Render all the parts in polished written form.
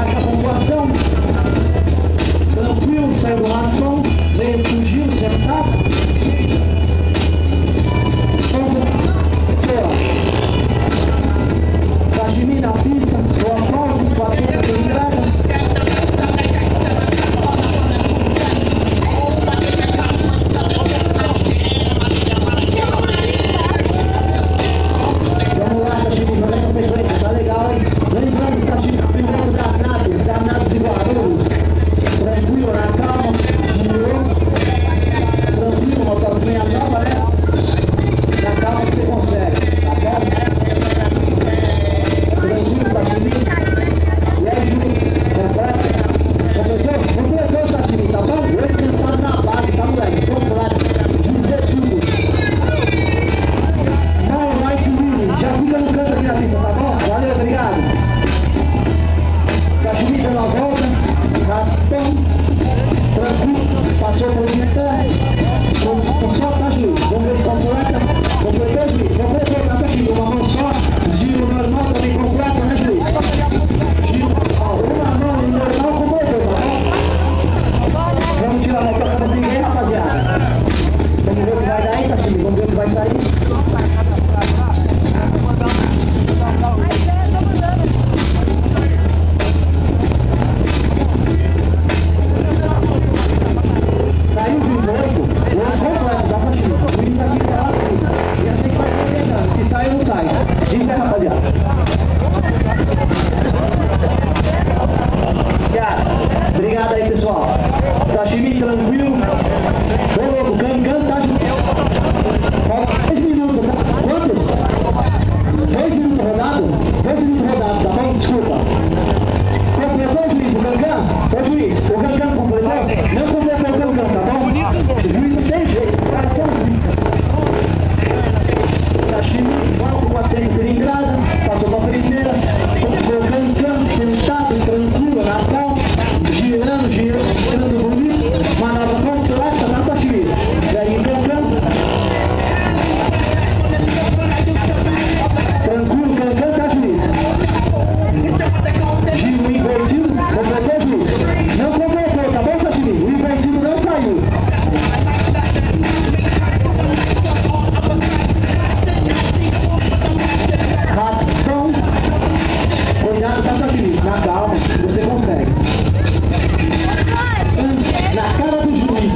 marca a pontuação. Tranquilo, saiu do ração, veio, fugiu, sentado. Sashimi na pista, eu aplaudo, 40 cilindrada. Vamos lá, Sashimi, vai nessa sequência, tá legal, hein? Lembrando, Sashimi, primeiro danado de Guarulhos. Tranquilo, na calma, girou. Tranquilo, motorzinha nova, né? Na calma que você consegue, tá bom? Tranquilo, Sashimi. E aí, Júlio, completou, Sashimi, tá bom? Hoje sentado na base, tá, moleque? Vamos lá, dizer tudo. Não vai subir, já fica no canto aqui na pista, tá bom? Valeu, obrigado. Sashimi dando a volta, raspão, tranquilo, passou por com só, tá, Juiz? Vamos ver se completa. Completou, Juiz? Completou, tá, Sashimi? Uma mão só, giro normal também completa, né, Juiz? Giro, ó, uma mão normal completou, tá bom? Vamos tirar a mão pra ninguém, rapaziada. Vamos ver o que vai dar aí, Sashimi? Vamos ver o que vai sair. Saiu o 28, o outro completo, dá pra Sashimi. O juiz aqui tá lá, e assim que vai completando. Se sai ou não sai. Diga, rapaziada. Obrigado aí, pessoal. Sashimi tranquilo. Ô louco, Gangan tá falta 10 minutos, tá? Quantos? 2 minutos rodado? 2 minutos rodado, tá bom? Desculpa. Completou o juiz, o Gangan? Ô juiz, o Gangan completou? Não completou o Gangan, tá bom? O juiz não tem jeito, vai ser um juiz. Sashimi, volta com a tênis cilindrada, passou pra primeira, o Gangan sentado, tranquilo, na calma, girando bonito, manobra completa, tá, Sashimi? E aí, Gangan. Tranquilo, Gangan, tá, juiz? Giro invertido, completou, juiz? Não completou, tá bom, Sashimi? O invertido não saiu. Raspão. Cuidado, tá, Sashimi? Na calma, você consegue. Na cara do juiz.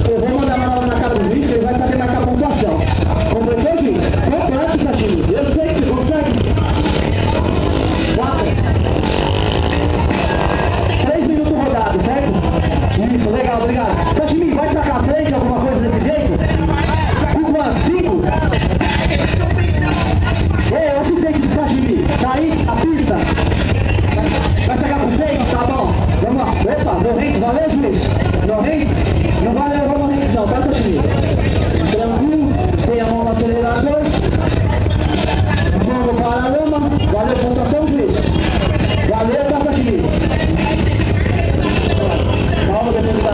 Eu vou mandar uma manobra na cara do juiz, ele vai saber marcar a pontuação. Completou, juiz? Completo, Sashimi. Eu sei que você consegue. 4. 3 minutos rodados, certo? Isso, legal, obrigado. Sashimi, vai sacar a frente, alguma coisa desse jeito? Com quanto? 5? Ei, assistente de Sashimi, tá aí a pista? Vai sacar por 6? Tá bom. Vamos lá. Opa, no rente, valeu, juiz? No rente? Não vai levar no rente não, tá, Sashimi? Tranquilo, sem a mão no acelerador. Mão no paralama. Valeu, pontuação, juiz? Valeu, tá, Sashimi? Calma, depois da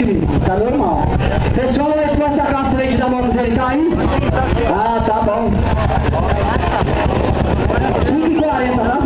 time, tá normal. Pessoal, aí pode sacar a frente da moto dele, tá aí? Ah, tá bom. 5h40, tá?